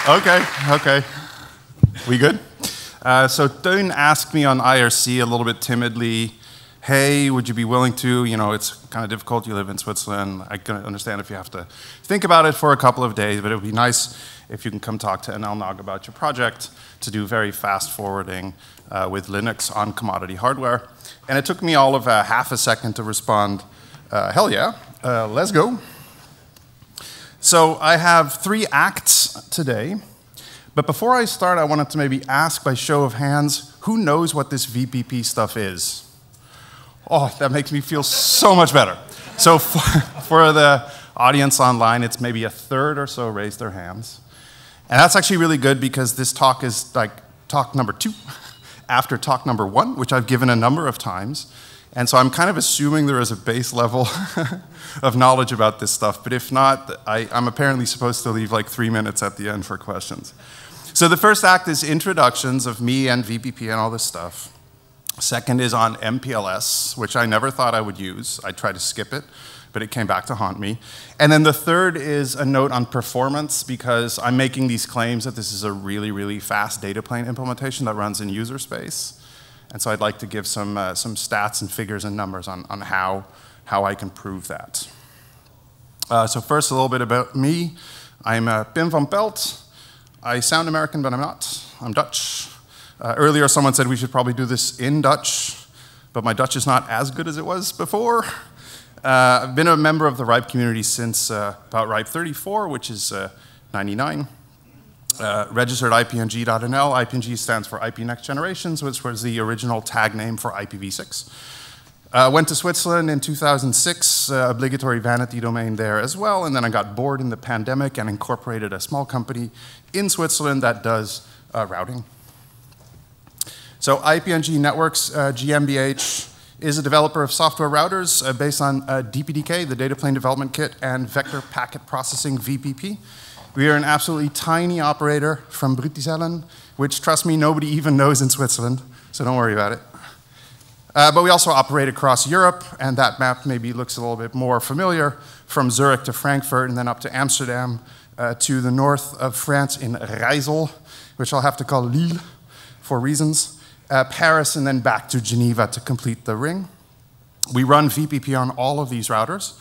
Okay. We good? So Teun asked me on IRC a little bit timidly, hey, would you be willing to, it's kind of difficult, you live in Switzerland, I can understand if you have to think about it for a couple of days, but it would be nice if you can come talk to NLNOG about your project to do very fast forwarding with Linux on commodity hardware. And it took me all of half a second to respond, hell yeah, let's go. So I have 3 acts today, but before I start, I wanted to maybe ask by show of hands, who knows what this VPP stuff is? Oh, that makes me feel so much better. So for the audience online, it's maybe a third or so raised their hands. And that's actually really good because this talk is like talk number 2 after talk number 1, which I've given a number of times. And so I'm kind of assuming there is a base level of knowledge about this stuff, but if not, I'm apparently supposed to leave like 3 minutes at the end for questions. So the first act is introductions of me and VPP and all this stuff. Second is on MPLS, which I never thought I would use. I tried to skip it, but it came back to haunt me. And then the third is a note on performance, because I'm making these claims that this is a really, really fast data plane implementation that runs in user space. And so I'd like to give some stats and figures and numbers on how I can prove that. So first, a little bit about me. I'm Pim van Pelt. I sound American, but I'm not. I'm Dutch. Earlier, someone said we should probably do this in Dutch, but my Dutch is not as good as it was before. I've been a member of the RIPE community since about RIPE 34, which is 99. Registered IPNG.nl. IPNG stands for IP Next Generations, which was the original tag name for IPv6. Went to Switzerland in 2006, obligatory vanity domain there as well, and then I got bored in the pandemic and incorporated a small company in Switzerland that does routing. So IPNG Networks GmbH is a developer of software routers based on DPDK, the Data Plane Development Kit, and Vector Packet Processing, VPP. We are an absolutely tiny operator from Bruggezellen, which, trust me, nobody even knows in Switzerland, so don't worry about it. But we also operate across Europe, and that map maybe looks a little bit more familiar, from Zurich to Frankfurt, and then up to Amsterdam, to the north of France in Rijssel, which I'll have to call Lille for reasons, Paris, and then back to Geneva to complete the ring. We run VPP on all of these routers,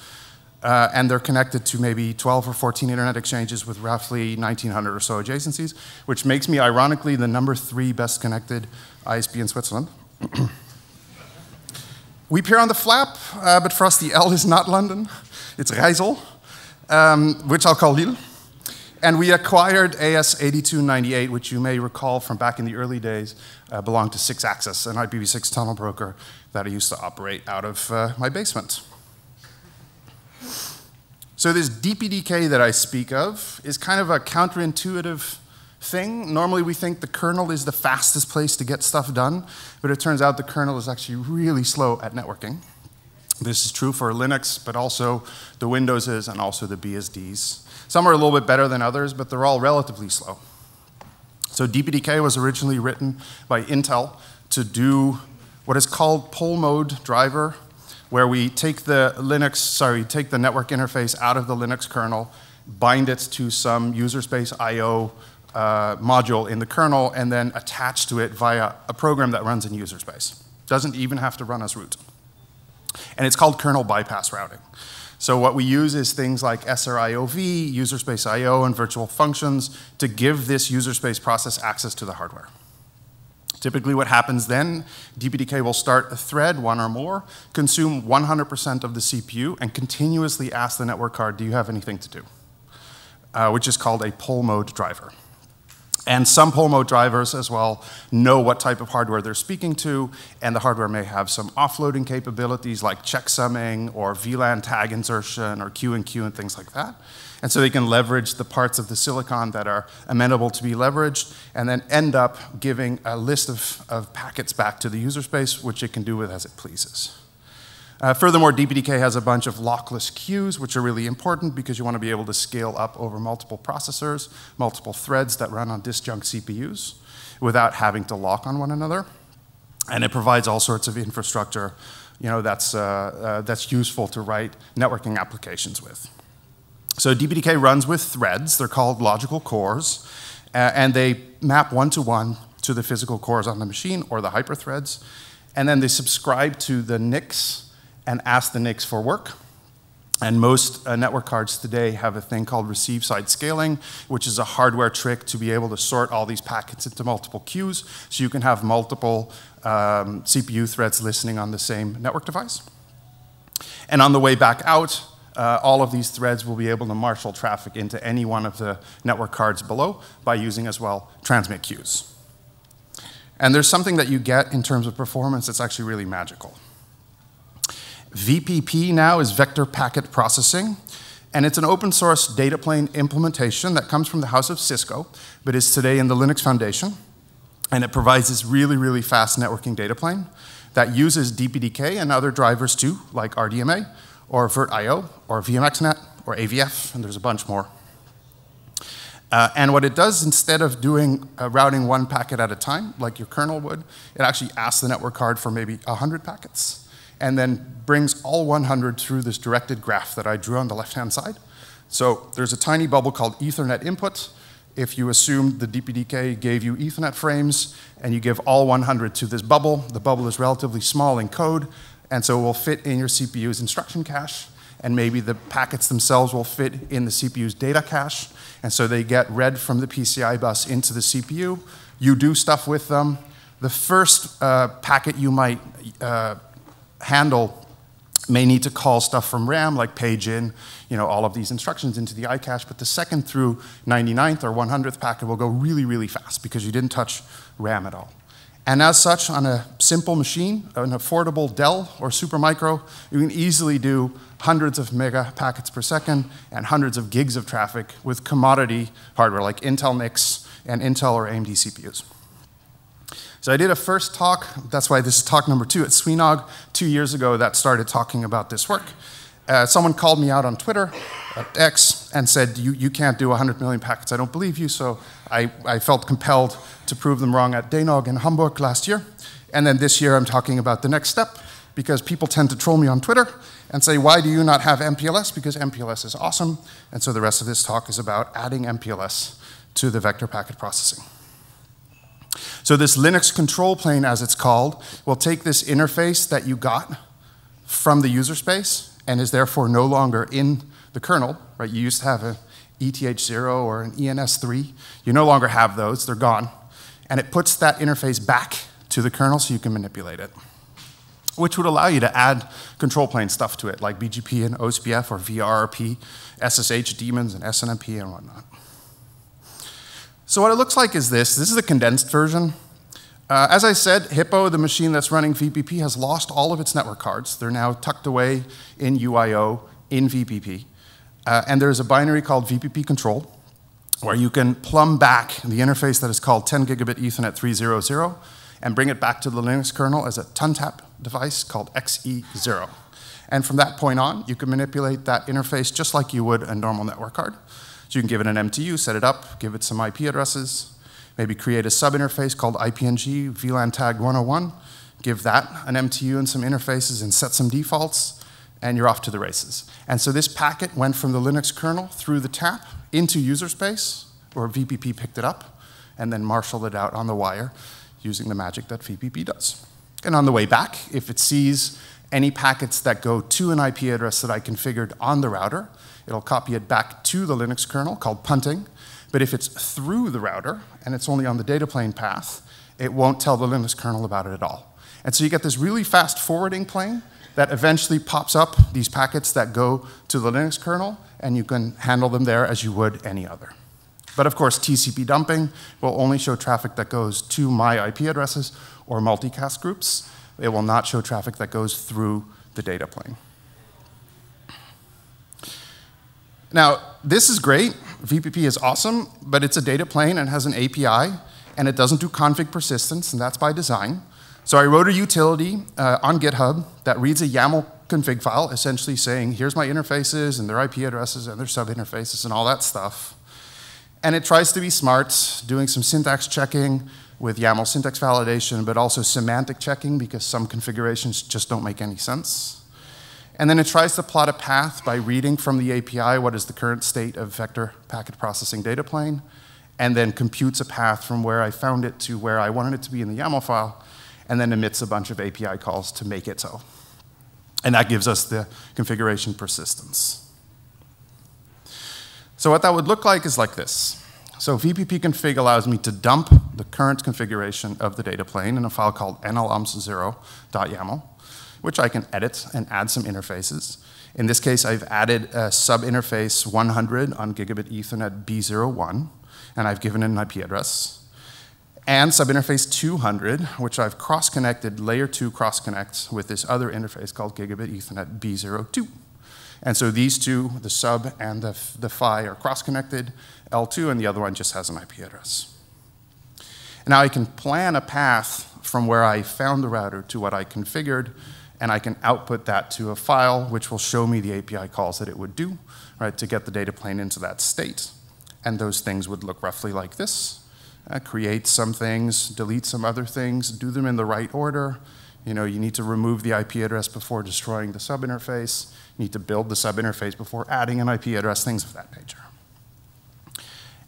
and they're connected to maybe 12 or 14 internet exchanges with roughly 1,900 or so adjacencies, which makes me, ironically, the number 3 best connected ISP in Switzerland. We appear on the flap, but for us the L is not London, it's Rijssel, which I'll call Lille. And we acquired AS8298, which you may recall from back in the early days, belonged to 6-Axis, an IPv6 tunnel broker that I used to operate out of my basement. So this DPDK that I speak of is kind of a counterintuitive thing. Normally we think the kernel is the fastest place to get stuff done, but it turns out the kernel is actually really slow at networking. This is true for Linux, but also the Windowses and also the BSDs. Some are a little bit better than others, but they're all relatively slow. So DPDK was originally written by Intel to do what is called pole mode driver, where we take the take the network interface out of the Linux kernel, bind it to some user space I/O module in the kernel, and then attach to it via a program that runs in user space. Doesn't even have to run as root. And it's called kernel bypass routing. So what we use is things like SRIOV, user space I/O, and virtual functions to give this user space process access to the hardware. Typically what happens then, DPDK will start a thread, 1 or more, consume 100% of the CPU, and continuously ask the network card, do you have anything to do? Which is called a pole mode driver. And some pole mode drivers as well know what type of hardware they're speaking to, and the hardware may have some offloading capabilities like checksumming or VLAN tag insertion or Q&Q and things like that. And so they can leverage the parts of the silicon that are amenable to be leveraged and then end up giving a list of packets back to the user space, which it can do with as it pleases. Furthermore, DPDK has a bunch of lockless queues, which are really important because you want to be able to scale up over multiple processors, multiple threads that run on disjunct CPUs without having to lock on one another. And it provides all sorts of infrastructure, that's useful to write networking applications with. So DPDK runs with threads. They're called logical cores. and they map one-to-one to the physical cores on the machine or the hyperthreads, and then they subscribe to the NICs and ask the NICs for work. And most network cards today have a thing called receive-side scaling, which is a hardware trick to be able to sort all these packets into multiple queues, so you can have multiple CPU threads listening on the same network device. And on the way back out, all of these threads will be able to marshal traffic into any one of the network cards below by using as well transmit queues. And there's something that you get in terms of performance that's actually really magical. VPP now is vector packet processing, and it's an open source data plane implementation that comes from the house of Cisco, but is today in the Linux Foundation. And it provides this really, really fast networking data plane that uses DPDK and other drivers too, like RDMA, or VirtIO, or VMXNet, or AVF, and there's a bunch more. And what it does, instead of doing routing one packet at a time, like your kernel would, it actually asks the network card for maybe 100 packets, and then brings all 100 through this directed graph that I drew on the left-hand side. So there's a tiny bubble called Ethernet input. If you assume the DPDK gave you Ethernet frames, and you give all 100 to this bubble, the bubble is relatively small in code, and so it will fit in your CPU's instruction cache, and maybe the packets themselves will fit in the CPU's data cache, and so they get read from the PCI bus into the CPU. You do stuff with them. The first packet you might handle may need to call stuff from RAM, like page in, all of these instructions into the iCache, but the second through 99th or 100th packet will go really, really fast because you didn't touch RAM at all. And as such, on a simple machine, an affordable Dell or Supermicro, you can easily do hundreds of mega packets per second and hundreds of gigs of traffic with commodity hardware like Intel NICs and Intel or AMD CPUs. So I did a first talk, that's why this is talk number 2 at NLNOG 2 years ago that started talking about this work. Someone called me out on Twitter, X, and said, you can't do 100 million packets, I don't believe you, so I felt compelled to prove them wrong at NLNOG in Hamburg last year. And then this year I'm talking about the next step, because people tend to troll me on Twitter and say, why do you not have MPLS? Because MPLS is awesome. And so the rest of this talk is about adding MPLS to the vector packet processing. So this Linux control plane, as it's called, will take this interface that you got from the user space and is therefore no longer in the kernel, right? You used to have an ETH0 or an ENS3. You no longer have those, they're gone. And it puts that interface back to the kernel so you can manipulate it, which would allow you to add control plane stuff to it, like BGP and OSPF or VRRP, SSH daemons and SNMP and whatnot. So what it looks like is this. This is a condensed version. As I said, Hippo, the machine that's running VPP, has lost all of its network cards. They're now tucked away in UIO in VPP. And there's a binary called VPP control, where you can plumb back the interface that is called 10 gigabit Ethernet 300 and bring it back to the Linux kernel as a TUNTAP device called XE0. And from that point on, you can manipulate that interface just like you would a normal network card. So you can give it an MTU, set it up, give it some IP addresses, maybe create a sub-interface called IPNG, VLAN tag 101, give that an MTU and some interfaces and set some defaults, and you're off to the races. And so this packet went from the Linux kernel through the tap into user space, where VPP picked it up, and then marshaled it out on the wire using the magic that VPP does. And on the way back, if it sees any packets that go to an IP address that I configured on the router, it'll copy it back to the Linux kernel called punting. But if it's through the router and it's only on the data plane path, it won't tell the Linux kernel about it at all. And so you get this really fast forwarding plane that eventually pops up these packets that go to the Linux kernel, and you can handle them there as you would any other. But of course, TCP dumping will only show traffic that goes to my IP addresses or multicast groups. It will not show traffic that goes through the data plane. Now, this is great. VPP is awesome, but it's a data plane and has an API, and it doesn't do config persistence, and that's by design. So I wrote a utility on GitHub that reads a YAML config file, essentially saying, here's my interfaces and their IP addresses and their sub-interfaces and all that stuff. And it tries to be smart, doing some syntax checking with YAML syntax validation, but also semantic checking because some configurations just don't make any sense. And then it tries to plot a path by reading from the API what is the current state of vector packet processing data plane, and then computes a path from where I found it to where I wanted it to be in the YAML file, and then emits a bunch of API calls to make it so. And that gives us the configuration persistence. So what that would look like is like this. So VPP config allows me to dump the current configuration of the data plane in a file called nlms0.yaml, which I can edit and add some interfaces. In this case, I've added a sub-interface 100 on gigabit Ethernet B01, and I've given it an IP address. And sub-interface 200, which I've cross-connected layer 2 cross-connect with this other interface called gigabit Ethernet B02. And so these two, the sub and the PHY, are cross-connected, L2, and the other one just has an IP address. And now I can plan a path from where I found the router to what I configured, and I can output that to a file which will show me the API calls that it would do, right, to get the data plane into that state. And those things would look roughly like this. Create some things, delete some other things, do them in the right order. You know, you need to remove the IP address before destroying the sub-interface. You need to build the sub-interface before adding an IP address, things of that nature.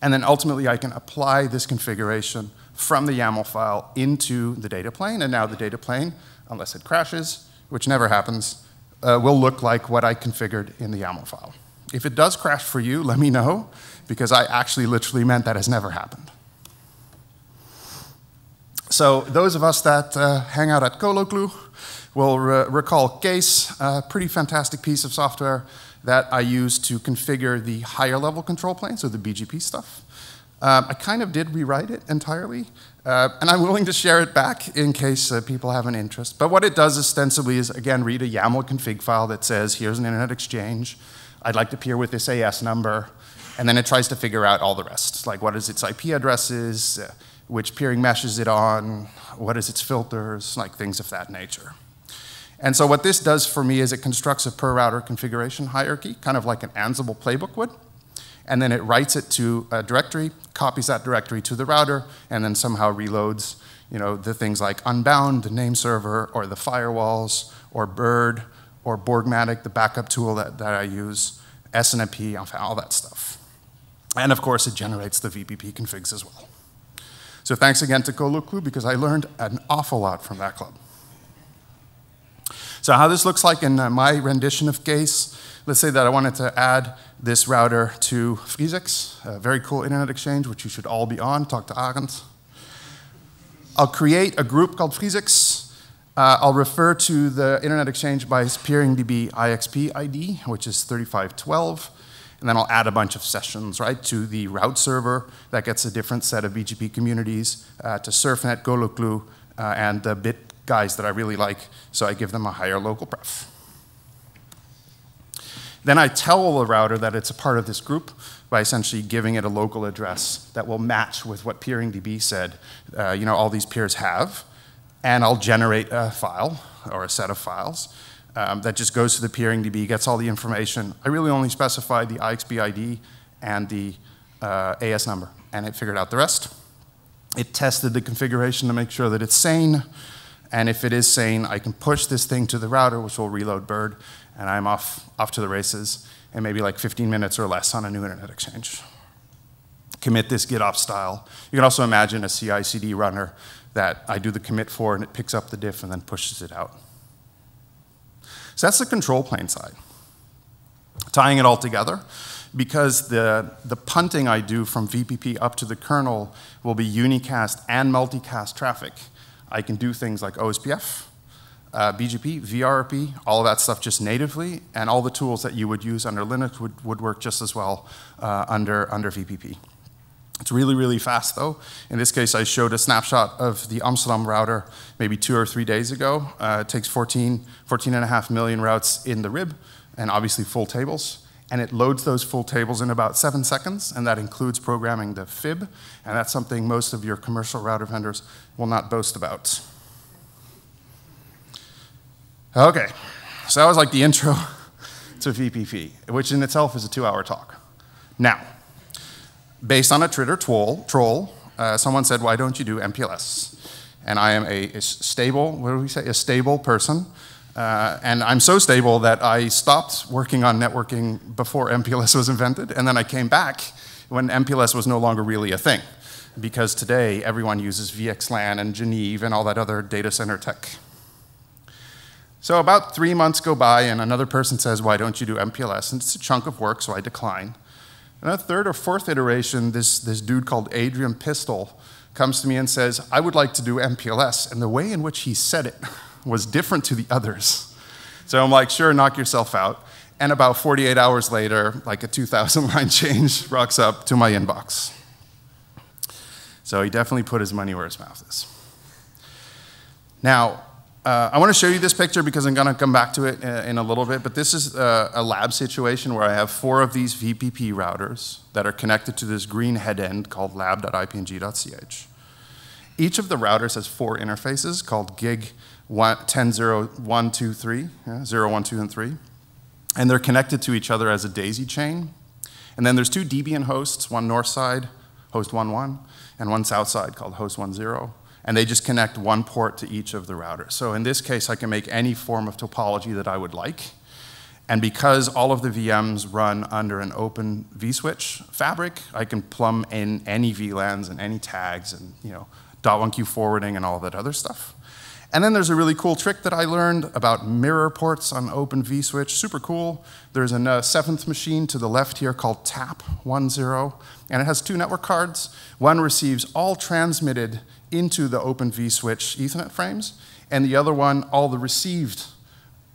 And then ultimately, I can apply this configuration from the YAML file into the data plane. And now the data plane, unless it crashes, which never happens, will look like what I configured in the YAML file. If it does crash for you, let me know, because I actually literally meant that has never happened. So those of us that hang out at Coloclu will recall Case, a pretty fantastic piece of software that I use to configure the higher level control plane, so the BGP stuff. I kind of did rewrite it entirely, and I'm willing to share it back in case people have an interest. But what it does ostensibly is, again, read a YAML config file that says, here's an internet exchange. I'd like to peer with this AS number. And then it tries to figure out all the rest, like what is its IP addresses, which peering mesh is it on, what is its filters, like things of that nature. And so what this does for me is it constructs a per router configuration hierarchy, kind of like an Ansible playbook would. And then it writes it to a directory, copies that directory to the router, and then somehow reloads, you know, the things like Unbound, the name server, or the firewalls, or Bird, or Borgmatic, the backup tool that I use, SNMP, enfin, all that stuff. And of course, it generates the VPP configs as well. So thanks again to Coloclu, because I learned an awful lot from that club. So how this looks like in my rendition of Case, let's say that I wanted to add this router to Friesix, a very cool internet exchange, which you should all be on, talk to Arend. I'll create a group called Friesix. I'll refer to the internet exchange by peeringdb IXP ID, which is 3512. And then I'll add a bunch of sessions, right, to the route server that gets a different set of BGP communities, to SurfNet, Coloclu, and the bit guys that I really like, so I give them a higher local pref. Then I tell the router that it's a part of this group by essentially giving it a local address that will match with what peeringdb said, you know, all these peers have. And I'll generate a file, or a set of files, that just goes to the peeringdb, gets all the information. I really only specify the IXP ID and the AS number, and it figured out the rest. It tested the configuration to make sure that it's sane, and if it is sane, I can push this thing to the router, which will reload Bird, and I'm off to the races in maybe like 15 minutes or less on a new internet exchange. Commit this GitOps style. You can also imagine a CI/CD runner that I do the commit for, and it picks up the diff and then pushes it out. So that's the control plane side. Tying it all together, because the punting I do from VPP up to the kernel will be unicast and multicast traffic, I can do things like OSPF, BGP, VRP, all of that stuff just natively, and all the tools that you would use under Linux would work just as well under VPP. It's really, really fast, though. In this case, I showed a snapshot of the Amsterdam router maybe 2 or 3 days ago. It takes 14.5 million routes in the RIB, and obviously full tables. And it loads those full tables in about 7 seconds, and that includes programming the FIB. And that's something most of your commercial router vendors will not boast about. OK, so that was like the intro to VPP, which in itself is a 2-hour talk. Now, based on a Twitter troll, someone said, why don't you do MPLS? And I am a stable, what do we say, a stable person. And I'm so stable that I stopped working on networking before MPLS was invented, and then I came back when MPLS was no longer really a thing, because today everyone uses VXLAN and Geneve and all that other data center tech. So about 3 months go by and another person says, why don't you do MPLS? And it's a chunk of work, so I decline. And a third or fourth iteration, this dude called Adrian Pistol comes to me and says, I would like to do MPLS. And the way in which he said it was different to the others. So I'm like, sure, knock yourself out. And about 48 hours later, like a 2,000 line change rocks up to my inbox. So he definitely put his money where his mouth is. Now, I want to show you this picture because I'm going to come back to it in a little bit, but this is a lab situation where I have 4 of these VPP routers that are connected to this green head end called lab.ipng.ch. Each of the routers has 4 interfaces called gig 10, 0, 1, 2, 3, 0, 1, 2, and 3. And they're connected to each other as a daisy chain. And then there's 2 Debian hosts, one north side, host 1.1, and one south side called host 1.0. And they just connect one port to each of the routers. So in this case, I can make any form of topology that I would like. And because all of the VMs run under an open vSwitch fabric, I can plumb in any VLANs and any tags and .1Q forwarding and all that other stuff. And then there's a really cool trick that I learned about mirror ports on open vSwitch, super cool. There's a 7th machine to the left here called tap 1.0, and it has 2 network cards. One receives all transmitted into the open vSwitch Ethernet frames, and the other one, all the received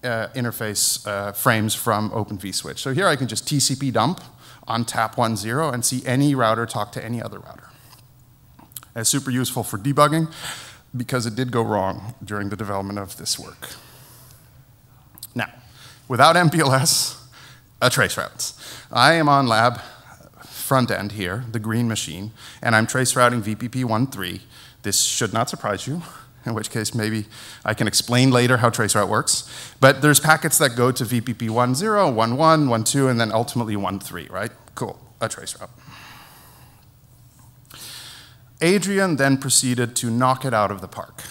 interface frames from open vSwitch. So here I can just TCP dump on tap 1.0 and see any router talk to any other router. It's super useful for debugging because it did go wrong during the development of this work. Now, without MPLS, traceroutes. I am on lab front end here, the green machine, and I'm trace routing VPP 1.3. This should not surprise you, in which case maybe I can explain later how traceroute works. But there's packets that go to VPP 1.0, 1.1, 1.2, and then ultimately 1.3, right? Cool, a traceroute. Adrian then proceeded to knock it out of the park.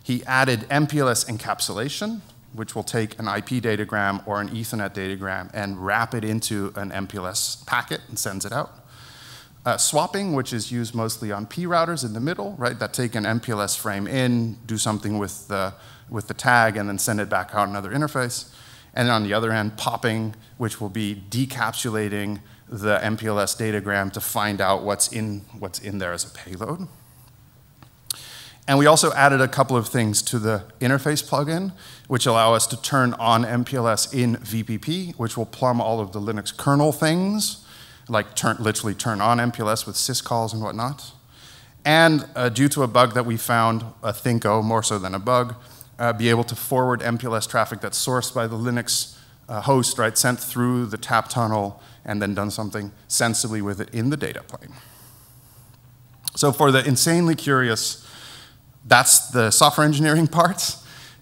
He added MPLS encapsulation, which will take an IP datagram or an Ethernet datagram and wrap it into an MPLS packet and sends it out. Swapping, which is used mostly on P routers in the middle, right, that take an MPLS frame in, do something with the tag, and then send it back out another interface. And on the other end, popping, which will be decapsulating the MPLS datagram to find out what's in there as a payload. And we also added a couple of things to the interface plugin, which allow us to turn on MPLS in VPP, which will plumb all of the Linux kernel things, like literally turn on MPLS with syscalls and whatnot. And due to a bug that we found, a thinko, more so than a bug, be able to forward MPLS traffic that's sourced by the Linux host, right, sent through the tap tunnel and then done something sensibly with it in the data plane. So for the insanely curious, that's the software engineering part.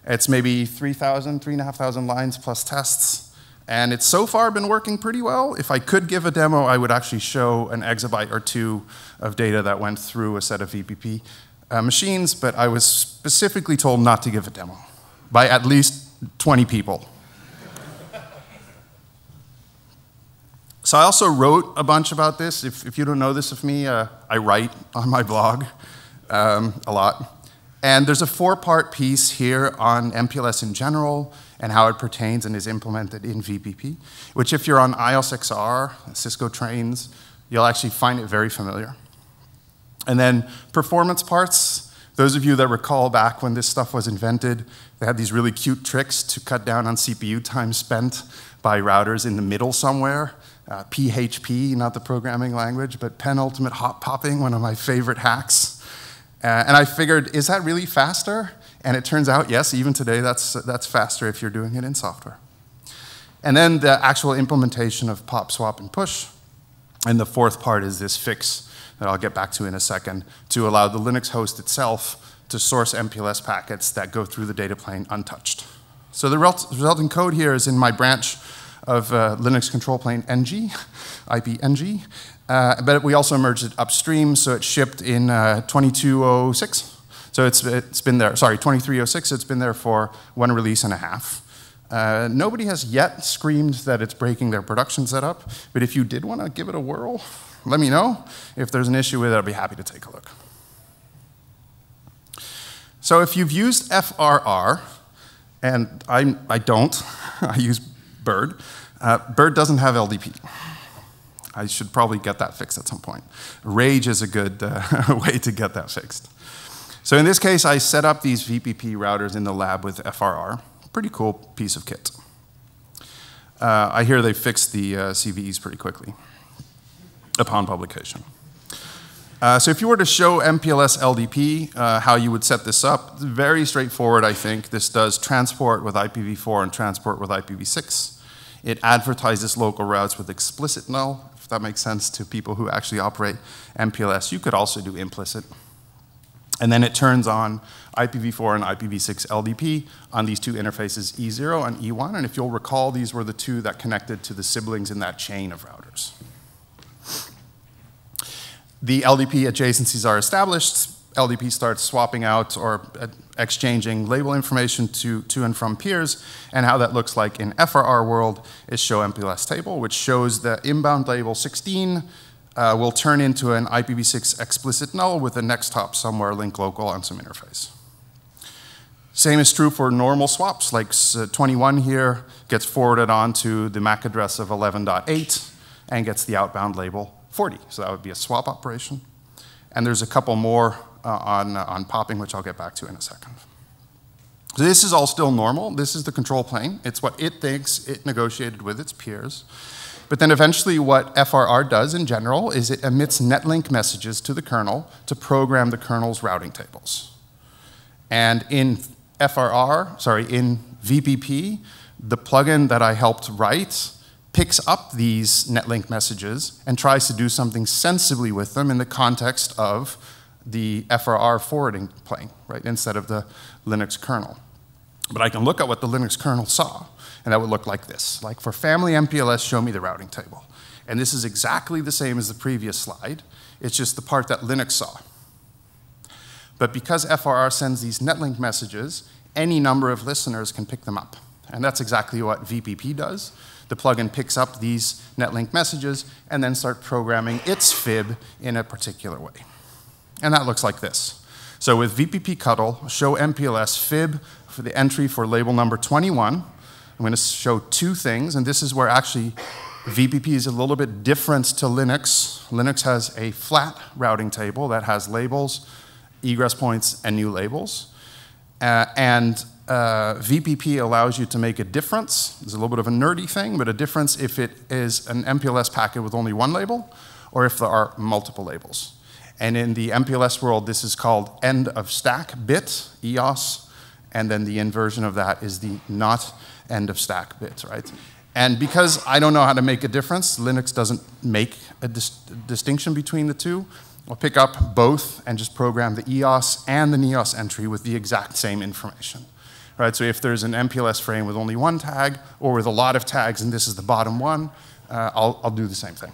It's maybe 3,500 lines plus tests. And it's so far been working pretty well. If I could give a demo, I would actually show an exabyte or 2 of data that went through a set of VPP machines, but I was specifically told not to give a demo by at least 20 people. So I also wrote a bunch about this. If you don't know this of me, I write on my blog a lot. And there's a 4-part piece here on MPLS in general and how it pertains and is implemented in VPP, which if you're on IOS-XR, Cisco trains, you'll actually find it very familiar. And then performance parts, those of you that recall back when this stuff was invented, they had these really cute tricks to cut down on CPU time spent by routers in the middle somewhere. PHP, not the programming language, but penultimate hot popping, one of my favorite hacks. And I figured, is that really faster? And it turns out, yes, even today, that's faster if you're doing it in software. And then the actual implementation of pop, swap, and push. And the 4th part is this fix that I'll get back to in a second to allow the Linux host itself to source MPLS packets that go through the data plane untouched. So the resulting code here is in my branch of Linux control plane NG, IP NG. But we also merged it upstream, so it shipped in 2206. So it's been there, sorry, 2306, it's been there for 1 release and a half. Nobody has yet screamed that it's breaking their production setup, but if you did want to give it a whirl, let me know. If there's an issue with it, I'll be happy to take a look. So if you've used FRR, and I don't, I use Bird. Bird doesn't have LDP. I should probably get that fixed at some point. Rage is a good way to get that fixed. So in this case, I set up these VPP routers in the lab with FRR. Pretty cool piece of kit. I hear they fixed the CVEs pretty quickly upon publication. So if you were to show MPLS LDP, how you would set this up, very straightforward, I think. This does transport with IPv4 and transport with IPv6. It advertises local routes with explicit null, if that makes sense to people who actually operate MPLS. You could also do implicit. And then it turns on IPv4 and IPv6 LDP on these two interfaces, E0 and E1. And if you'll recall, these were the two that connected to the siblings in that chain of routers. The LDP adjacencies are established. LDP starts swapping out or exchanging label information to and from peers. And how that looks like in FRR world is show MPLS table, which shows the inbound label 16 will turn into an IPv6 explicit null with a next hop somewhere, link local on some interface. Same is true for normal swaps, like 21 here gets forwarded on to the MAC address of 11.8 and gets the outbound label 40. So that would be a swap operation. And there's a couple more on popping, which I'll get back to in a second. So this is all still normal. This is the control plane. It's what it thinks it negotiated with its peers. But then eventually what FRR does in general is it emits netlink messages to the kernel to program the kernel's routing tables. And in in VPP, the plugin that I helped write picks up these netlink messages and tries to do something sensibly with them in the context of the FRR forwarding plane, right, instead of the Linux kernel. But I can look at what the Linux kernel saw, and that would look like this. Like for family MPLS, show me the routing table. And this is exactly the same as the previous slide. It's just the part that Linux saw. But because FRR sends these netlink messages, any number of listeners can pick them up. And that's exactly what VPP does. The plugin picks up these netlink messages and then starts programming its fib in a particular way. And that looks like this. So with VPP Cuddle, show MPLS fib for the entry for label number 21. I'm going to show two things, and this is where actually VPP is a little bit different to Linux. Linux has a flat routing table that has labels, egress points, and new labels. VPP allows you to make a difference. It's a little bit of a nerdy thing, but a difference if it is an MPLS packet with only one label, or if there are multiple labels. And in the MPLS world, this is called end of stack bit, EOS, and then the inversion of that is the not end of stack bit, right? And because I don't know how to make a difference, Linux doesn't make a distinction between the two. I'll pick up both and just program the EOS and the NEOS entry with the exact same information. Right, so if there's an MPLS frame with only one tag or with a lot of tags and this is the bottom one, I'll do the same thing,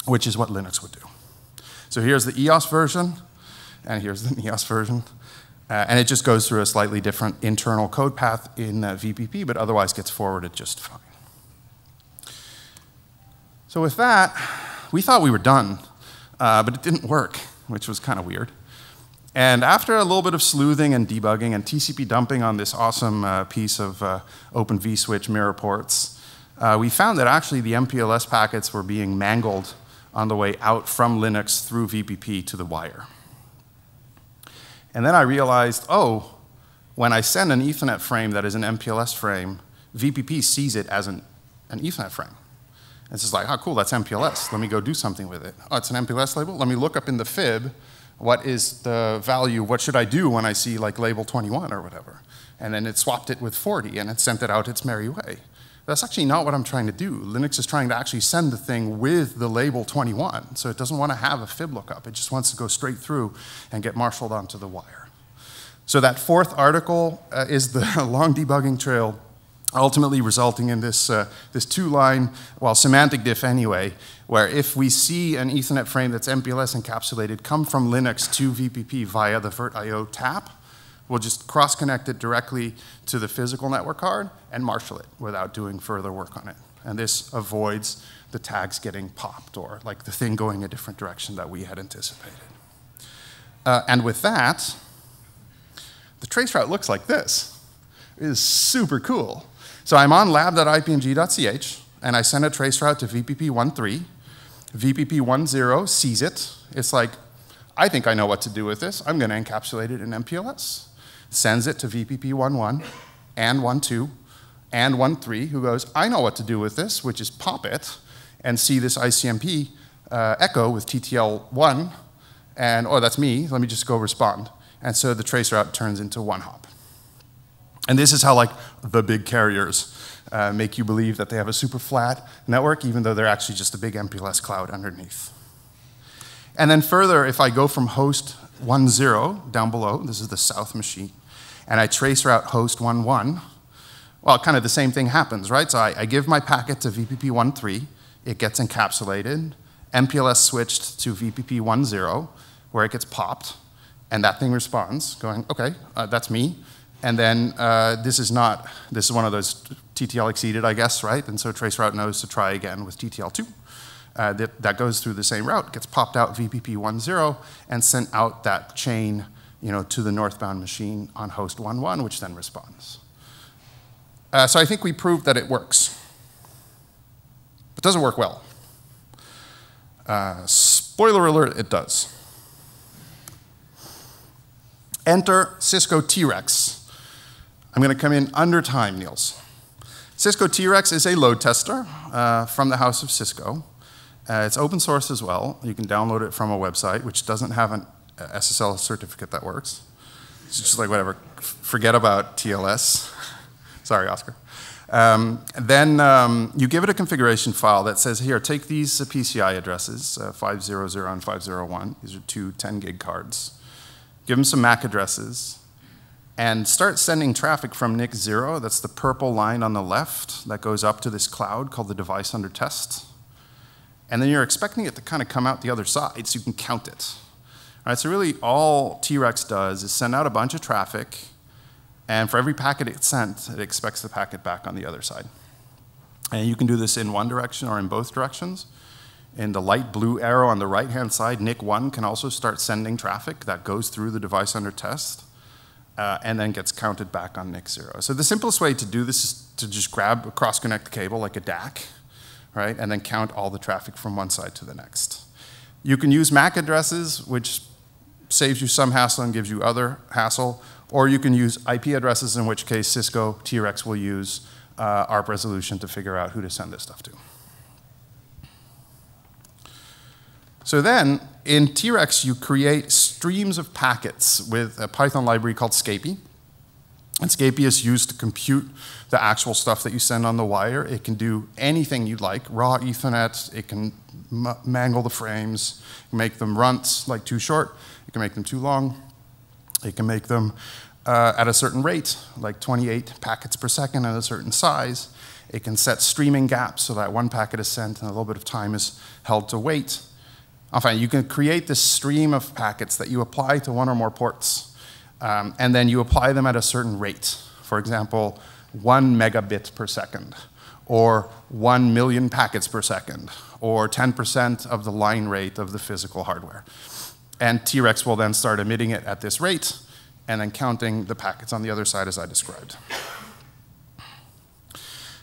which is what Linux would do. So here's the EOS version, and here's the NEOS version. And it just goes through a slightly different internal code path in VPP, but otherwise gets forwarded just fine. So with that, we thought we were done, but it didn't work, which was kind of weird. And after a little bit of sleuthing and debugging and TCP dumping on this awesome piece of Open vSwitch mirror ports, we found that actually the MPLS packets were being mangled on the way out from Linux through VPP to the wire. And then I realized, oh, when I send an Ethernet frame that is an MPLS frame, VPP sees it as an Ethernet frame. And it's just like, oh, cool, that's MPLS. Let me go do something with it. Oh, it's an MPLS label? Let me look up in the fib. What is the value? What should I do when I see like label 21 or whatever? And then it swapped it with 40 and it sent it out its merry way. That's actually not what I'm trying to do. Linux is trying to actually send the thing with the label 21. So it doesn't want to have a fib lookup. It just wants to go straight through and get marshaled onto the wire. So that fourth article is the long debugging trail, ultimately resulting in this, this two-line, well, semantic diff anyway, where if we see an Ethernet frame that's MPLS encapsulated come from Linux to VPP via the virt.io tap, we'll just cross-connect it directly to the physical network card and marshal it without doing further work on it. And this avoids the tags getting popped or like the thing going a different direction that we had anticipated. And with that, the traceroute looks like this. It is super cool. So I'm on lab.ipng.ch, and I send a traceroute to VPP13. VPP10 sees it. It's like, I think I know what to do with this. I'm going to encapsulate it in MPLS. Sends it to VPP11 and 12 and 13, who goes, I know what to do with this, which is pop it and see this ICMP echo with TTL1. And, oh, that's me. Let me just go respond. And so the traceroute turns into one hop. And this is how like the big carriers make you believe that they have a super flat network, even though they're actually just a big MPLS cloud underneath. And then further, if I go from host 10 down below, this is the south machine, and I traceroute host 11, well, kind of the same thing happens, right? So I give my packet to VPP13, it gets encapsulated, MPLS switched to VPP10, where it gets popped, and that thing responds, going, okay, that's me. And then this is one of those TTL exceeded, I guess, right? And so traceroute knows to try again with TTL2. That goes through the same route, gets popped out VPP10, and sent out that chain, to the northbound machine on host 11, which then responds. So I think we proved that it works. It doesn't work well. Spoiler alert, it does. Enter Cisco T-Rex. I'm going to come in under time, Niels. Cisco T-Rex is a load tester from the house of Cisco. It's open source as well. You can download it from a website, which doesn't have an SSL certificate that works. It's just like whatever, forget about TLS. Sorry, Oscar. Then you give it a configuration file that says, here, take these PCI addresses, 500 and 501. These are two 10 gig cards. Give them some MAC addresses, and start sending traffic from NIC 0. That's the purple line on the left that goes up to this cloud called the device under test. And then you're expecting it to kind of come out the other side so you can count it. All right, so really all T-Rex does is send out a bunch of traffic, and for every packet it's sent, it expects the packet back on the other side. And you can do this in one direction or in both directions. In the light blue arrow on the right-hand side, NIC 1 can also start sending traffic that goes through the device under test and then gets counted back on NIC 0. So the simplest way to do this is to just grab a cross-connect cable like a DAC, right, and then count all the traffic from one side to the next. You can use MAC addresses, which saves you some hassle and gives you other hassle, or you can use IP addresses, in which case Cisco T-Rex will use ARP resolution to figure out who to send this stuff to. So then, in T-Rex, you create streams of packets with a Python library called Scapy. And Scapy is used to compute the actual stuff that you send on the wire. It can do anything you'd like, raw Ethernet, it can mangle the frames, make them runts, like too short, it can make them too long, it can make them at a certain rate, like 28 packets per second at a certain size. It can set streaming gaps so that one packet is sent and a little bit of time is held to wait. Enfin, you can create this stream of packets that you apply to one or more ports, and then you apply them at a certain rate. For example, 1 megabit per second, or 1 million packets per second, or 10% of the line rate of the physical hardware. And T-Rex will then start emitting it at this rate, and then counting the packets on the other side as I described.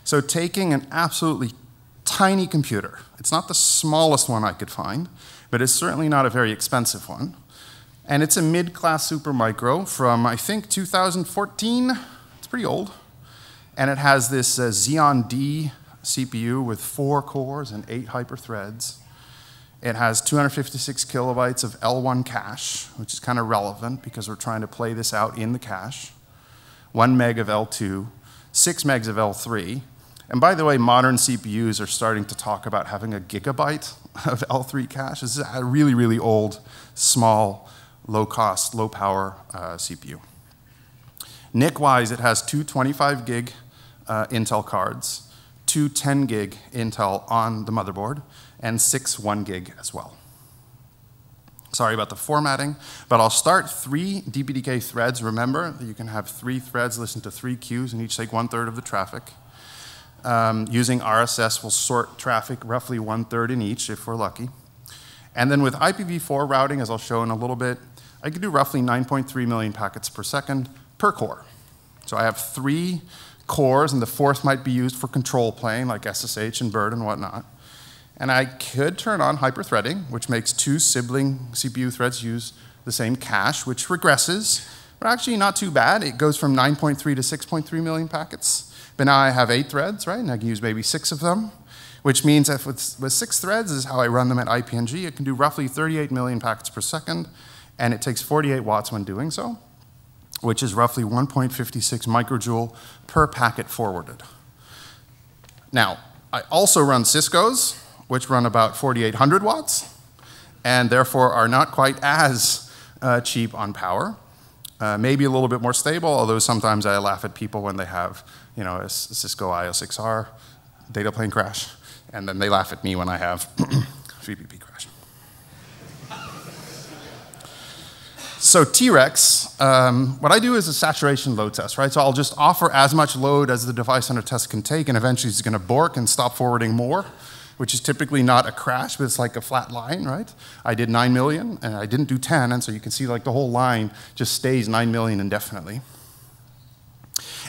So taking an absolutely tiny computer, it's not the smallest one I could find, but it's certainly not a very expensive one. And it's a mid-class Supermicro from, I think, 2014. It's pretty old. And it has this Xeon D CPU with 4 cores and 8 hyperthreads. It has 256 kilobytes of L1 cache, which is kind of relevant because we're trying to play this out in the cache. 1 meg of L2, 6 megs of L3. And by the way, modern CPUs are starting to talk about having a gigabyte of L3 cache. This is a really, really old, small, low-cost, low-power CPU. NIC-wise, it has 2 25 gig Intel cards, 2 10 gig Intel on the motherboard, and 6 1 gig as well. Sorry about the formatting, but I'll start 3 DPDK threads. Remember that you can have 3 threads listen to 3 queues and each take 1/3 of the traffic. Using RSS, we'll sort traffic roughly 1/3 in each if we're lucky. And then with IPv4 routing, as I'll show in a little bit, I can do roughly 9.3 million packets per second per core. So I have 3 cores, and the 4th might be used for control plane, like SSH and BERT and whatnot. And I could turn on hyperthreading, which makes 2 sibling CPU threads use the same cache, which regresses, but actually not too bad. It goes from 9.3 to 6.3 million packets. But now I have 8 threads, right? And I can use maybe 6 of them, which means if with 6 threads is how I run them at IPNG, it can do roughly 38 million packets per second, and it takes 48 watts when doing so, which is roughly 1.56 microjoule per packet forwarded. Now, I also run Cisco's, which run about 4,800 watts, and therefore are not quite as cheap on power. Maybe a little bit more stable, although sometimes I laugh at people when they have, you know, a Cisco IO6R data plane crash, and then they laugh at me when I have VPP crash. So T-Rex, what I do is a saturation load test, right? So I'll just offer as much load as the device under test can take, and eventually it's going to bork and stop forwarding more, which is typically not a crash, but it's like a flat line, right? I did 9 million, and I didn't do 10, and so you can see like the whole line just stays 9 million indefinitely.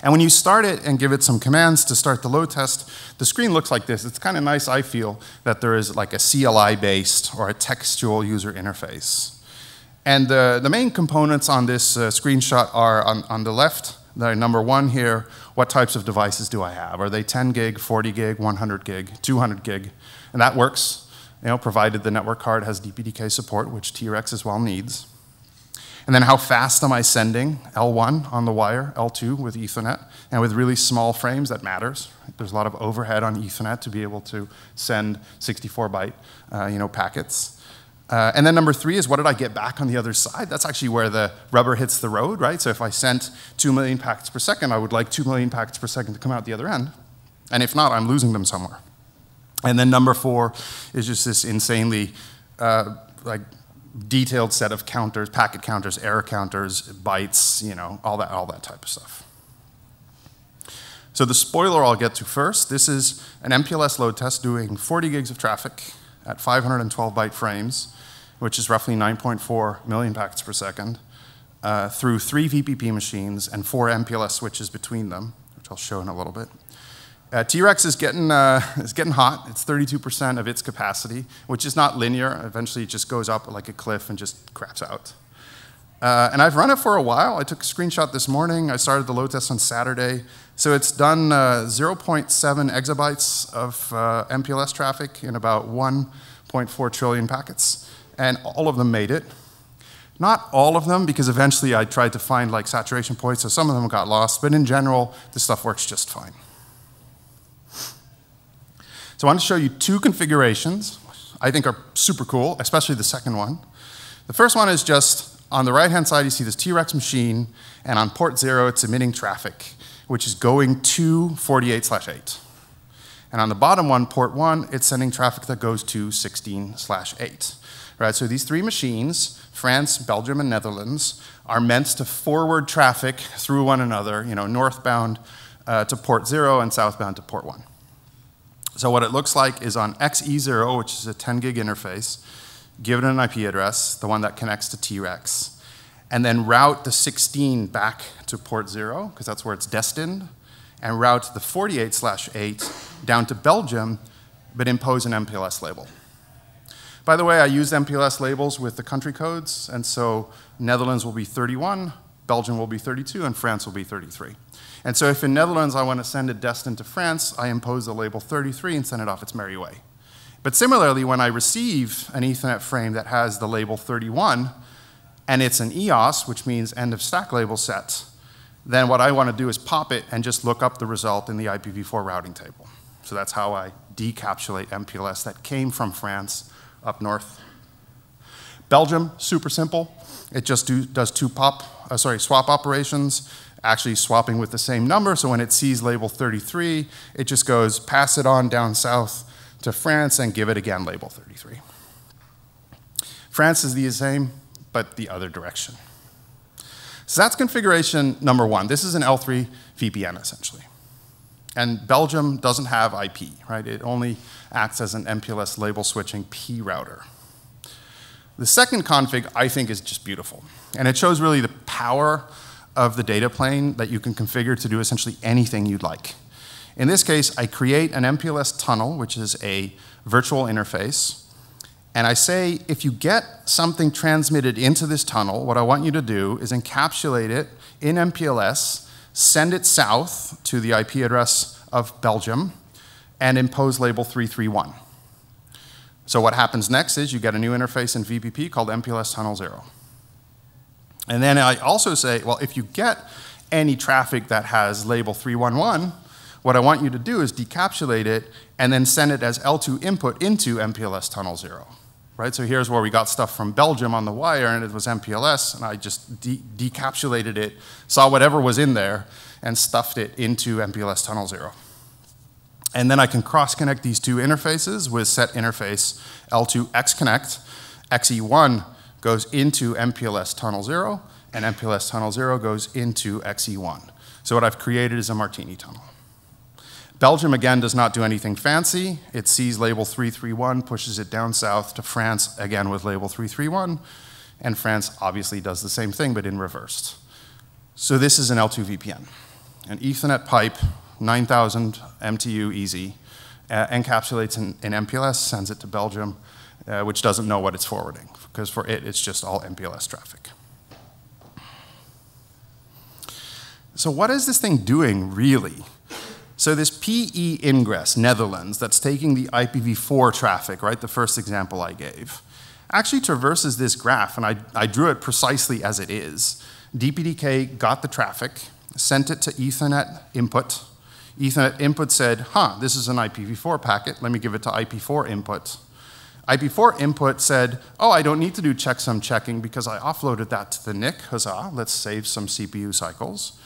And when you start it and give it some commands to start the load test, the screen looks like this. It's kind of nice, I feel, that there is like a CLI-based or a textual user interface. And the main components on this screenshot are on the left, the number 1 here, what types of devices do I have? Are they 10 gig, 40 gig, 100 gig, 200 gig? And that works, you know, provided the network card has DPDK support, which T-Rex as well needs. And then how fast am I sending? L1 on the wire, L2 with Ethernet, and with really small frames, that matters. There's a lot of overhead on Ethernet to be able to send 64-byte packets. And then number 3 is what did I get back on the other side? That's actually where the rubber hits the road, right? So if I sent 2 million packets per second, I would like 2 million packets per second to come out the other end. And if not, I'm losing them somewhere. And then number 4 is just this insanely detailed set of counters, packet counters, error counters, bytes, you know, all that type of stuff. So the spoiler I'll get to first, this is an MPLS load test doing 40 gigs of traffic at 512 byte frames, which is roughly 9.4 million packets per second, through 3 VPP machines and 4 MPLS switches between them, which I'll show in a little bit. T-Rex is getting hot. It's 32% of its capacity, which is not linear. Eventually, it just goes up like a cliff and just craps out. And I've run it for a while. I took a screenshot this morning. I started the load test on Saturday. So it's done 0.7 exabytes of MPLS traffic in about 1.4 trillion packets. And all of them made it. Not all of them, because eventually I tried to find like saturation points, so some of them got lost. But in general, this stuff works just fine. So I want to show you 2 configurations I think are super cool, especially the second one. The first one is just on the right-hand side, you see this T-Rex machine, and on port 0, it's emitting traffic, which is going to 48/8. And on the bottom one, port 1, it's sending traffic that goes to 16/8. Right, so these 3 machines, France, Belgium, and Netherlands, are meant to forward traffic through one another, you know, northbound to port 0 and southbound to port 1. So what it looks like is on XE0, which is a 10 gig interface, give it an IP address, the one that connects to T-Rex, and then route the 16 back to port 0, because that's where it's destined, and route the 48/8 down to Belgium, but impose an MPLS label. By the way, I use MPLS labels with the country codes, and so Netherlands will be 31, Belgium will be 32, and France will be 33. And so if in Netherlands I want to send it destined to France, I impose the label 33 and send it off its merry way. But similarly, when I receive an Ethernet frame that has the label 31, and it's an EOS, which means end of stack label set, then what I want to do is pop it and just look up the result in the IPv4 routing table. So that's how I decapsulate MPLS that came from France up north. Belgium, super simple. It just does 2 swap operations, actually swapping with the same number. So when it sees label 33, it just goes pass it on down south to France and give it again label 33. France is the same, but the other direction. So that's configuration number one. This is an L3 VPN, essentially. And Belgium doesn't have IP, right? It only acts as an MPLS label switching P router. The second config, I think, is just beautiful. And it shows really the power of the data plane that you can configure to do essentially anything you'd like. In this case, I create an MPLS tunnel, which is a virtual interface. And I say, if you get something transmitted into this tunnel, what I want you to do is encapsulate it in MPLS, send it south to the IP address of Belgium, and impose label 331. So what happens next is you get a new interface in VPP called MPLS Tunnel 0. And then I also say, well, if you get any traffic that has label 311, what I want you to do is decapsulate it and then send it as L2 input into MPLS Tunnel 0. Right? So here's where we got stuff from Belgium on the wire, and it was MPLS, and I just decapsulated it, saw whatever was in there, and stuffed it into MPLS Tunnel 0. And then I can cross-connect these two interfaces with set interface L2 XConnect. XE1 goes into MPLS Tunnel 0, and MPLS Tunnel 0 goes into XE1. So what I've created is a Martini tunnel. Belgium, again, does not do anything fancy. It sees label 331, pushes it down south to France, again with label 331, and France obviously does the same thing, but in reverse. So this is an L2 VPN. An Ethernet pipe, 9,000 MTU easy, encapsulates in MPLS, sends it to Belgium, which doesn't know what it's forwarding, because for it, it's just all MPLS traffic. So what is this thing doing, really? So this PE ingress, Netherlands, that's taking the IPv4 traffic, right, the first example I gave, actually traverses this graph, and I drew it precisely as it is. DPDK got the traffic, sent it to Ethernet input. Ethernet input said, this is an IPv4 packet, let me give it to IP4 input. IP4 input said, I don't need to do checksum checking because I offloaded that to the NIC, huzzah, let's save some CPU cycles.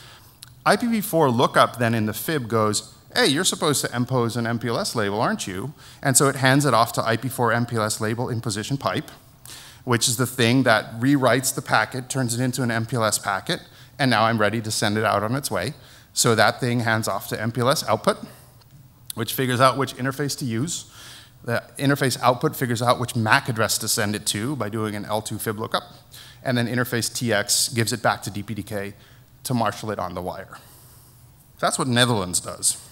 IPv4 lookup then in the fib goes, hey, you're supposed to impose an MPLS label, aren't you? And so it hands it off to IP4 MPLS label imposition pipe, which is the thing that rewrites the packet, turns it into an MPLS packet, and now I'm ready to send it out on its way. So that thing hands off to MPLS output, which figures out which interface to use. The interface output figures out which MAC address to send it to by doing an L2 fib lookup. And then interface TX gives it back to DPDK to marshal it on the wire. That's what Netherlands does.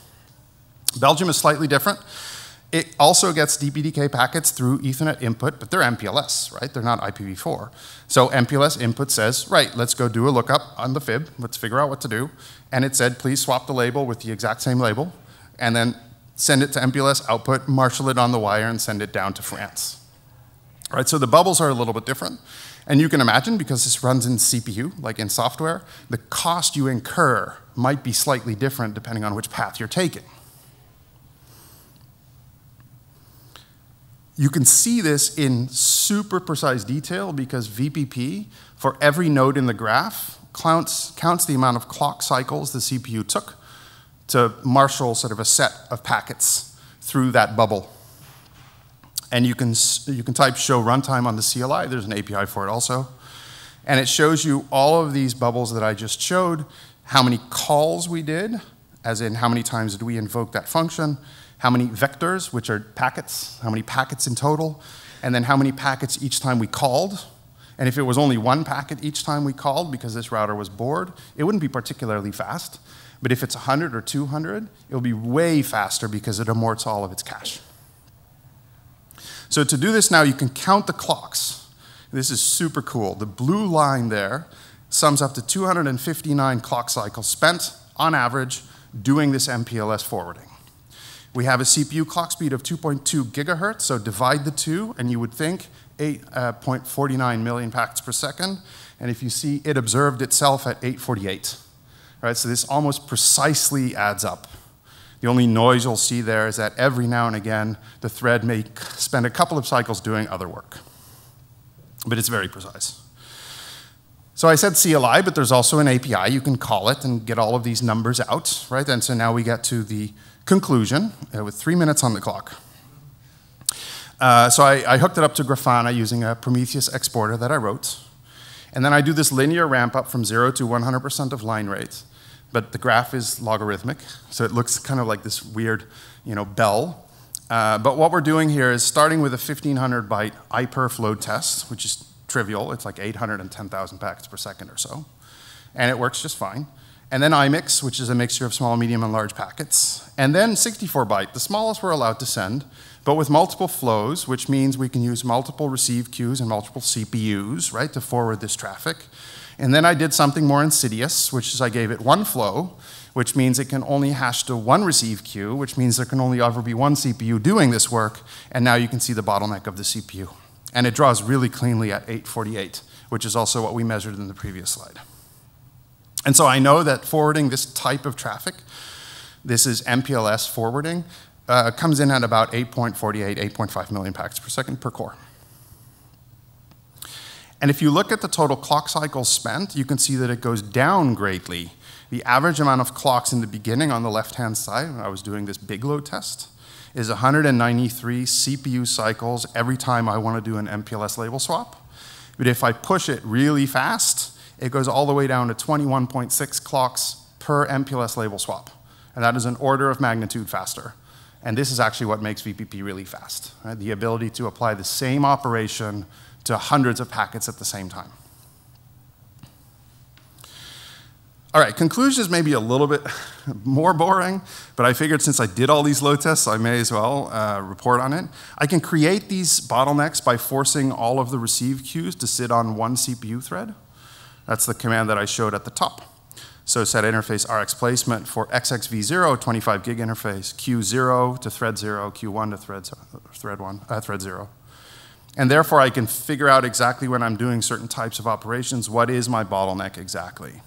Belgium is slightly different. It also gets DPDK packets through Ethernet input, but they're MPLS, right? They're not IPv4. So MPLS input says, right, let's go do a lookup on the fib. Let's figure out what to do. And it said, please swap the label with the exact same label, and then send it to MPLS output, marshal it on the wire, and send it down to France. Right, so the bubbles are a little bit different. And you can imagine, because this runs in CPU, like in software, the cost you incur might be slightly different depending on which path you're taking. You can see this in super precise detail because VPP, for every node in the graph, counts the amount of clock cycles the CPU took to marshal sort of a set of packets through that bubble. And you can type show runtime on the CLI. There's an API for it also. And it shows you all of these bubbles that I just showed, how many calls we did, as in how many times did we invoke that function, how many vectors, which are packets, how many packets in total, and then how many packets each time we called. And if it was only one packet each time we called because this router was bored, it wouldn't be particularly fast. But if it's 100 or 200, it'll be way faster because it amorts all of its cache. So to do this now, you can count the clocks. This is super cool. The blue line there sums up to 259 clock cycles spent, on average, doing this MPLS forwarding. We have a CPU clock speed of 2.2 gigahertz, so divide the two, and you would think 8.49 million packets per second. And if you see, it observed itself at 848. Right, so this almost precisely adds up. The only noise you'll see there is that every now and again, the thread may spend a couple of cycles doing other work. But it's very precise. So I said CLI, but there's also an API. You can call it and get all of these numbers out, right? And so now we get to the conclusion with 3 minutes on the clock. So I hooked it up to Grafana using a Prometheus exporter that I wrote. And then I do this linear ramp up from 0 to 100% of line rate. But the graph is logarithmic, so it looks kind of like this weird, bell. But what we're doing here is starting with a 1,500 byte iPerf load test, which is trivial. It's like 810,000 packets per second or so. And it works just fine. And then iMix, which is a mixture of small, medium, and large packets. And then 64 byte, the smallest we're allowed to send, but with multiple flows, which means we can use multiple receive queues and multiple CPUs, right, to forward this traffic. And then I did something more insidious, which is I gave it one flow, which means it can only hash to one receive queue, which means there can only ever be one CPU doing this work, and now you can see the bottleneck of the CPU. And it draws really cleanly at 848, which is also what we measured in the previous slide. And so I know that forwarding this type of traffic, this is MPLS forwarding, comes in at about 8.48, 8.5 million packets per second per core. And if you look at the total clock cycles spent, you can see that it goes down greatly. The average amount of clocks in the beginning on the left-hand side, when I was doing this big load test, is 193 CPU cycles every time I want to do an MPLS label swap. But if I push it really fast, it goes all the way down to 21.6 clocks per MPLS label swap. And that is an order of magnitude faster. And this is actually what makes VPP really fast, right? The ability to apply the same operation to hundreds of packets at the same time. All right, conclusions may be a little bit more boring, but I figured since I did all these load tests, I may as well report on it. I can create these bottlenecks by forcing all of the receive queues to sit on one CPU thread. That's the command that I showed at the top. So set interface RX placement for XXV0, 25 gig interface, Q0 to thread 0, Q1 to thread 0. And therefore, I can figure out exactly when I'm doing certain types of operations, what is my bottleneck exactly.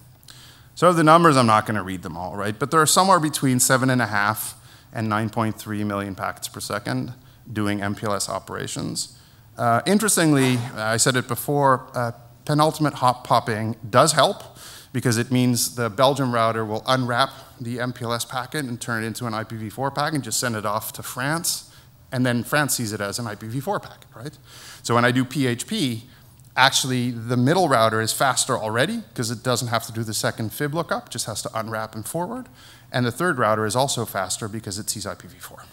So the numbers, I'm not going to read them all, right? But there are somewhere between 7.5 and 9.3 million packets per second doing MPLS operations. Interestingly, I said it before, penultimate hop popping does help because it means the Belgium router will unwrap the MPLS packet and turn it into an IPv4 packet and just send it off to France, and then France sees it as an IPv4 packet, right? So when I do PHP, actually the middle router is faster already because it doesn't have to do the second fib lookup, just has to unwrap and forward. And the third router is also faster because it sees IPv4.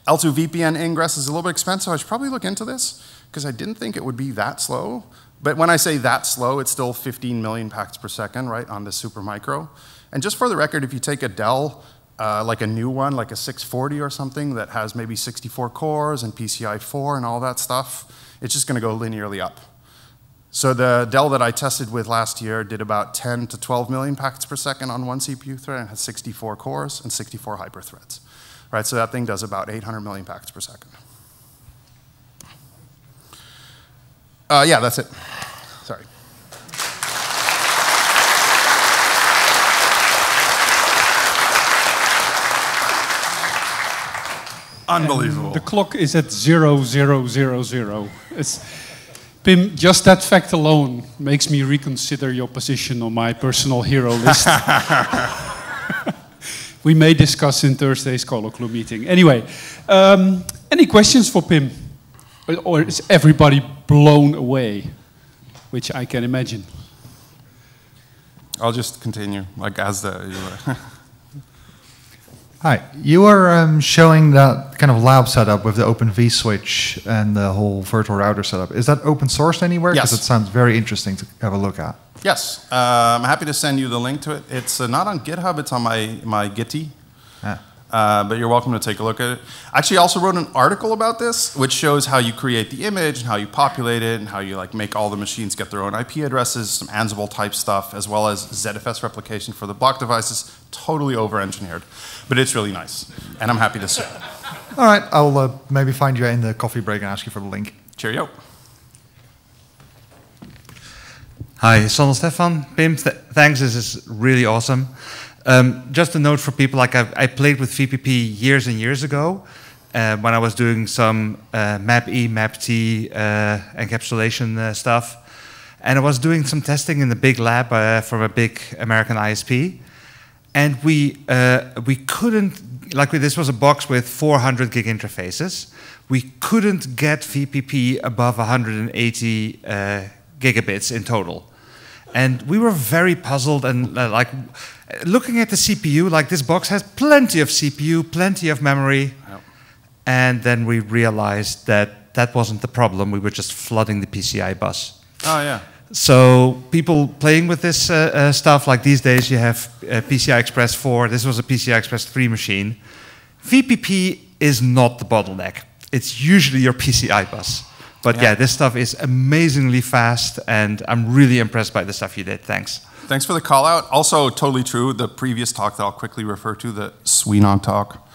L2 VPN ingress is a little bit expensive. I should probably look into this because I didn't think it would be that slow. But when I say that slow, it's still 15 million packets per second, right, on the super micro. And just for the record, if you take a Dell, like a new one, like a 640 or something that has maybe 64 cores and PCI 4 and all that stuff, it's just going to go linearly up. So the Dell that I tested with last year did about 10 to 12 million packets per second on one CPU thread and has 64 cores and 64 hyperthreads. Right, so that thing does about 800 million packets per second. Yeah, that's it. Sorry. Unbelievable. The clock is at 0000. Pim, just that fact alone makes me reconsider your position on my personal hero list. We may discuss in Thursday's colloquial meeting. Anyway, any questions for Pim? Or is everybody blown away? Which I can imagine. I'll just continue, like as the... Hi, you were showing that kind of lab setup with the Open vSwitch and the whole virtual router setup. Is that open sourced anywhere? Yes. Because it sounds very interesting to have a look at. Yes, I'm happy to send you the link to it. It's not on GitHub, it's on my Gitty. But you're welcome to take a look at it. I actually also wrote an article about this, which shows how you create the image and how you populate it and how you like make all the machines get their own IP addresses, some Ansible type stuff, as well as ZFS replication for the block devices. Totally over-engineered, but it's really nice, and I'm happy to share it. All right, I'll maybe find you in the coffee break and ask you for the link. Cheerio. Hi, Son Stefan. Pim, thanks, this is really awesome. Just a note for people, like I played with VPP years and years ago when I was doing some MAP-E, MAP-T encapsulation stuff. And I was doing some testing in the big lab from a big American ISP. And we couldn't this was a box with 400 gig interfaces. We couldn't get VPP above 180 gigabits in total. And we were very puzzled and looking at the CPU, like this box has plenty of CPU, plenty of memory. Yep. And then we realized that that wasn't the problem. We were just flooding the PCI bus. Oh, yeah. So people playing with this stuff, like these days you have PCI Express 4. This was a PCI Express 3 machine. VPP is not the bottleneck. It's usually your PCI bus. But yeah, this stuff is amazingly fast, and I'm really impressed by the stuff you did. Thanks. Thanks for the call out. Also, totally true. The previous talk that I'll quickly refer to, the SWENOG talk,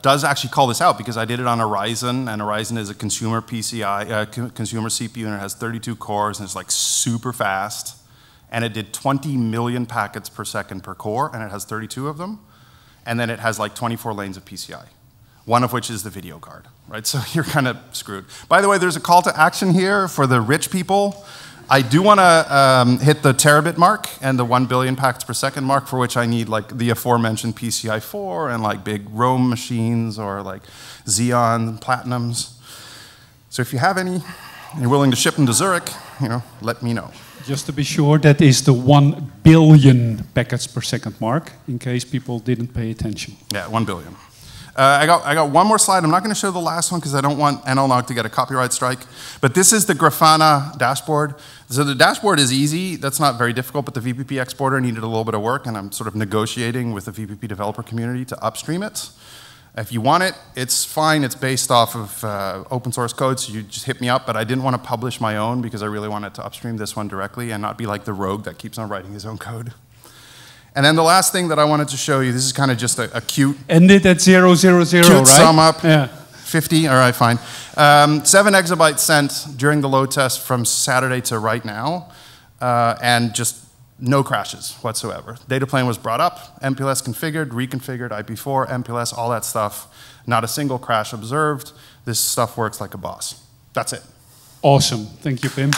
does actually call this out because I did it on a Ryzen, and a Ryzen is a consumer PCI, consumer CPU, and it has 32 cores, and it's like super fast. And it did 20 million packets per second per core, and it has 32 of them. And then it has like 24 lanes of PCI. One of which is the video card, right? So you're kind of screwed. By the way, there's a call to action here for the rich people. I do want to hit the terabit mark and the 1 billion packets per second mark, for which I need like the aforementioned PCI 4 and like big Rome machines or like Xeon Platinums. So if you have any and you're willing to ship them to Zurich, let me know. Just to be sure, that is the 1 billion packets per second mark, in case people didn't pay attention. Yeah, 1 billion. I got one more slide. I'm not going to show the last one because I don't want NLNOG to get a copyright strike. But this is the Grafana dashboard. So the dashboard is easy. That's not very difficult, but the VPP exporter needed a little bit of work, and I'm sort of negotiating with the VPP developer community to upstream it. If you want it, it's fine. It's based off of open source code, so you just hit me up. But I didn't want to publish my own because I really wanted to upstream this one directly and not be like the rogue that keeps on writing his own code. And then the last thing that I wanted to show you, this is kind of just a cute... Ended at 000, cute right? sum up. Yeah. 50, all right, fine. 7 exabytes sent during the load test from Saturday to right now, and just no crashes whatsoever. Data plane was brought up, MPLS configured, reconfigured, IP4, MPLS, all that stuff. Not a single crash observed. This stuff works like a boss. That's it. Awesome. Thank you, Pim.